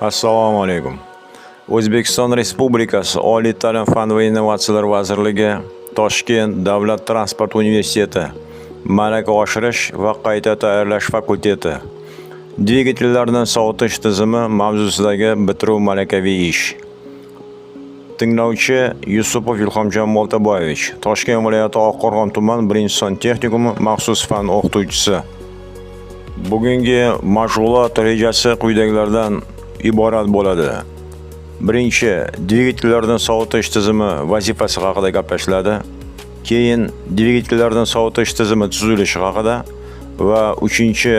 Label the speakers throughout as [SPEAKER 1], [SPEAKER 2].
[SPEAKER 1] Assalomu alaykum. O'zbekiston Respublikasi Oliy ta'lim fan va innovatsiyalar vazirligi Toshkent davlat transport universiteti malaka oshirish va qayta tayyorlash fakulteti dvigatellarni sovutish tizimi mavzusidagi bitiruv malakaviy ish. Tinglovchi Yusupov Ilhomjon Moltaboyevich, Toshkent viloyati Oqqo'rg'on tuman 1-son texnikumi maxsus fan o'qituvchisi. Bugungi mashg'ulot rejasi quyidagilardan iborat bo'ladi. Birinchi, dvigatellarni sovutish tizimi vazifasi haqida gaplashiladi. Keyin dvigatellarni sovutish tizimi tuzilishi haqida va uchinchi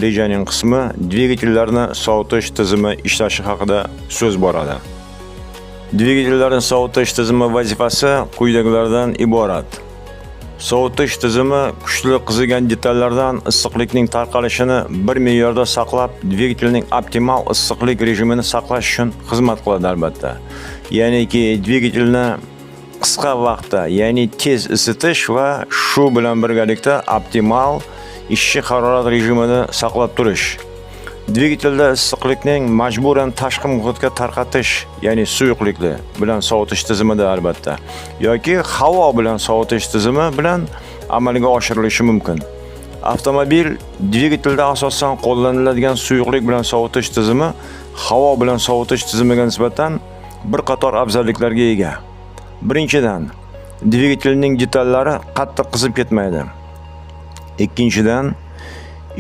[SPEAKER 1] rejaning qismi dvigatellarni sovutish tizimi ishlashi haqida so'z boradi. Dvigatellarni sovutish tizimi vazifasi quyidagilardan iborat. Sovutish tizimi kuchli qizigan detallardan issiqlikning tarqalishini bir me'yorda saqlab, dvigatelning optimal issiqlik rejimini saqlash uchun xizmat qiladi albatta. Ya'niki dvigatelni qisqa vaqtda, ya'ni tez isitish va shu bilan birgalikda optimal ishchi harorat rejimini saqlab turish. Dvigatelda issiqlikning majburan tashqi muhitga tarqatish, ya'ni suyuqlikli bilan sovutish tizimida albatta, yoki havo bilan sovutish tizimi bilan amalga oshirilishi mumkin. Avtomobil dvigatelda asosan qo'llaniladigan suyuqlik bilan sovutish tizimi havo bilan sovutish tizimiga nisbatan bir qator afzalliklarga ega. Birinchidan, dvigatelning detallari qattiq qizib ketmaydi. Ikkinchidan,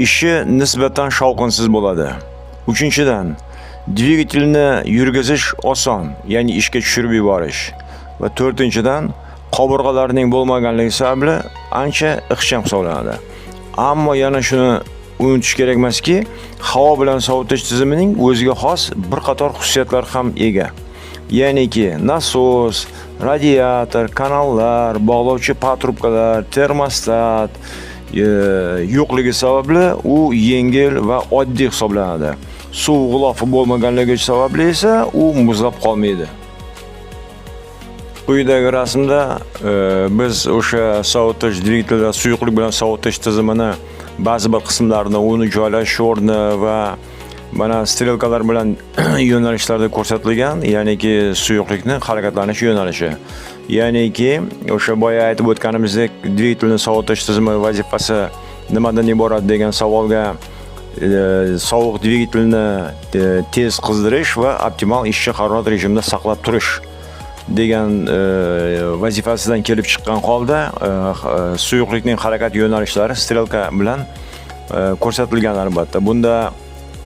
[SPEAKER 1] ishi nisbatan shovqinsiz bo'ladi. Uchinchidan, dvigatelni yurgizish oson, ya'ni ishga tushirib yuborish. Va to'rtinchidan, qobig'alarning bo'lmaganligi sababli ancha ixcham hisoblanadi. Ammo yana shuni unutish kerak emaski, havo bilan sovutish tizimining o'ziga xos bir qator xususiyatlar ham ega. Ya'niki nasos, radiator, kanallar, bog'lovchi patrubkalar, termostat yo'qligi sababli u yengil va oddiy hisoblanadi. Suv g'ilofi bo'lmaganligi sababli esa u muzlab qolmaydi. Quyidagi rasmda biz o'sha sovutish dvigatelda suyuqlik bilan sovutish tizimini ba'zi bir qismlarini, uni joylash o'rni va mana strelkalar bilan yo'nalishlarda ko'rsatilgan, ya'niki suyuqlikning harakatlanish yo'nalishi. Ya'niki o'sha boya aytib o'tganimizdek, dvigatelni sovutish tizimi vazifasi nimadan iborat degan savolga sovuq dvigatelni tez qizdirish va optimal ishchi harorat rejimida saqlab turish degan vazifasidan kelib chiqqan holda suyuqlikning harakat yo'nalishlari strelka bilan ko'rsatilgan albatta. Bunda